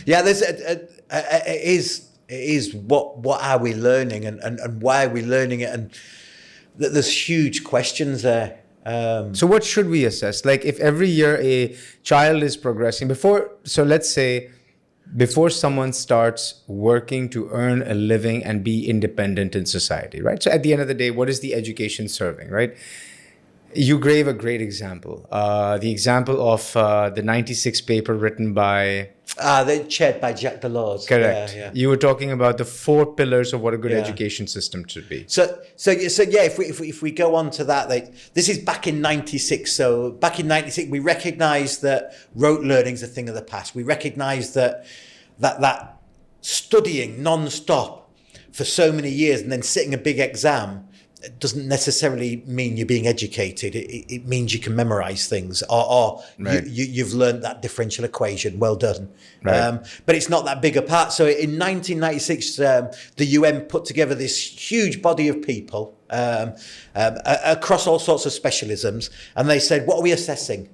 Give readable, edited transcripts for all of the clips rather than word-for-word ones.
Yeah, it is what are we learning and why are we learning it, and there's huge questions there. So what should we assess? Like if every year a child is progressing so let's say before someone starts working to earn a living and be independent in society, right? So at the end of the day, what is the education serving, right? You gave a great example. The example of the 96 paper written by... They're chaired by Jacques Delors. Correct. Yeah. You were talking about the 4 pillars of what a good Yeah. education system should be. So yeah, if we go on to that, this is back in '96. So back in '96, we recognised that rote learning is a thing of the past. We recognised that studying non-stop for so many years and then sitting a big exam doesn't necessarily mean you're being educated. It means you can memorize things, or Right. you've learned that differential equation. Well done. Right. But it's not that big a part. So in 1996, the UN put together this huge body of people across all sorts of specialisms, and they said, "What are we assessing?"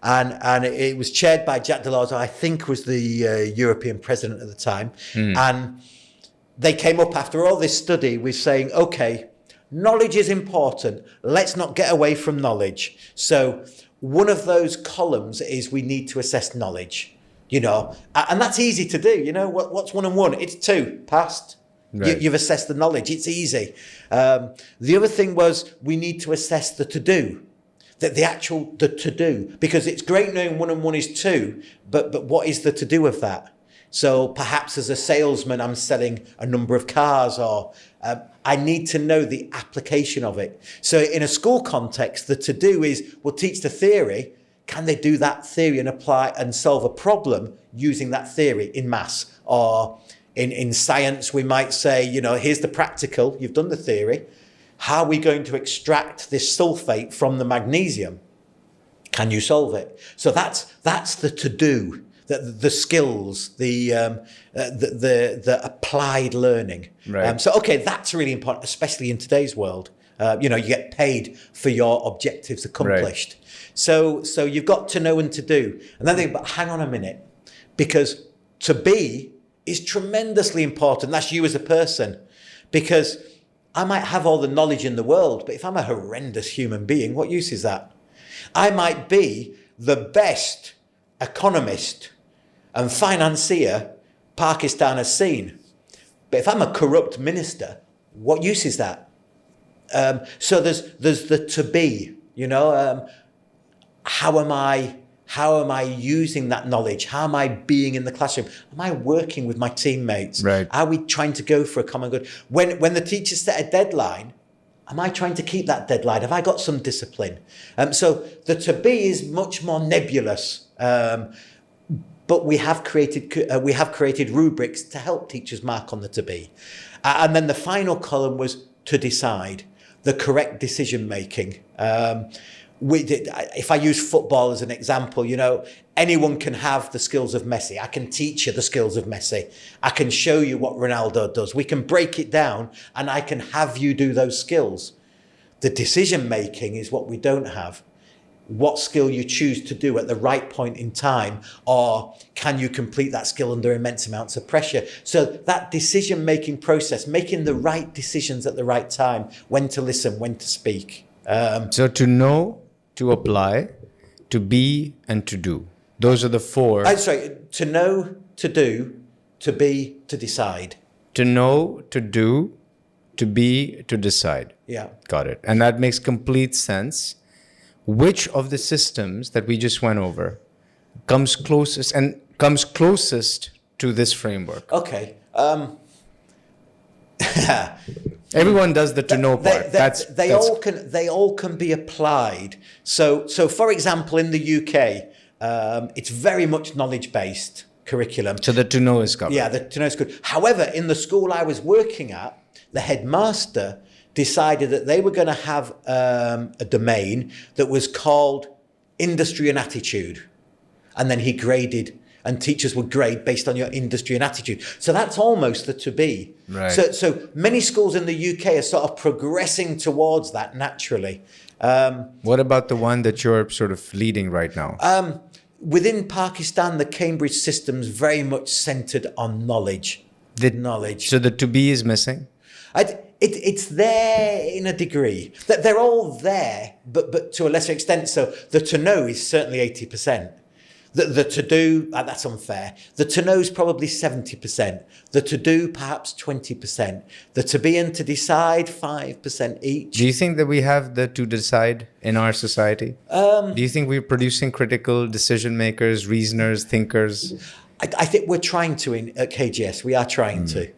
And it was chaired by Jacques Delors, who I think was the European president at the time. And they came up after all this study with saying, "Okay, knowledge is important. Let's not get away from knowledge." So one of those columns is we need to assess knowledge, and that's easy to do. What's 1 and 1? It's 2, passed. Right. You've assessed the knowledge. It's easy. The other thing was we need to assess the to-do, the to-do, because it's great knowing 1 and 1 is 2, but what is the to-do of that? So perhaps as a salesman, I'm selling a number of cars, or I need to know the application of it. So in a school context, the to-do is we'll teach the theory. Can they do that theory and apply and solve a problem using that theory in maths? Or in science, we might say, here's the practical. You've done the theory. How are we going to extract this sulfate from the magnesium? Can you solve it? So that's the to-do. The skills, the applied learning. Right. So that's really important, especially in today's world. You get paid for your objectives accomplished. Right. So you've got to know and to do, and then think, but hang on a minute, because to be is tremendously important. That's you as a person, because I might have all the knowledge in the world, but if I'm a horrendous human being, what use is that? I might be the best economist and financier Pakistan has seen, but if I'm a corrupt minister, what use is that? So there's the to be. How am I using that knowledge? How am I being in the classroom? Am I working with my teammates? Right. Are we trying to go for a common good? When the teacher set a deadline, am I trying to keep that deadline? Have I got some discipline? So the to be is much more nebulous. But we have created rubrics to help teachers mark on the to be. And then the final column was to decide, the correct decision making. If I use football as an example, anyone can have the skills of Messi. I can teach you the skills of Messi. I can show you what Ronaldo does. We can break it down and I can have you do those skills. The decision making is what we don't have. What skill you choose to do at the right point in time, or can you complete that skill under immense amounts of pressure? So that decision-making process, making the right decisions at the right time, when to listen, when to speak. So to know, to apply, to be, and to do. Those are the 4. To know, to do, to be, to decide. To know, to do, to be, to decide. Yeah. Got it. And that makes complete sense. Which of the systems that we just went over comes closest to this framework? Okay. Everyone does the to know part. They all can be applied. So for example, in the UK, it's very much knowledge based curriculum. So the to know is covered. Yeah, the to know is good. However, in the school I was working at, the headmaster decided that they were going to have a domain that was called industry and attitude. And then he graded, and teachers would grade based on your industry and attitude. So that's almost the to be. Right. So many schools in the UK are sort of progressing towards that naturally. What about the one that you're sort of leading right now? within Pakistan, the Cambridge system's very much centered on knowledge. Knowledge. So the to be is missing. It's there in a degree. That they're all there, but to a lesser extent. So the to know is certainly 80%. The to do, that's unfair. The to know is probably 70%. The to do, perhaps 20%. The to be and to decide, 5% each. Do you think that we have the to decide in our society? Do you think we're producing critical decision makers, reasoners, thinkers? I think we're trying to at KGS. We are trying to.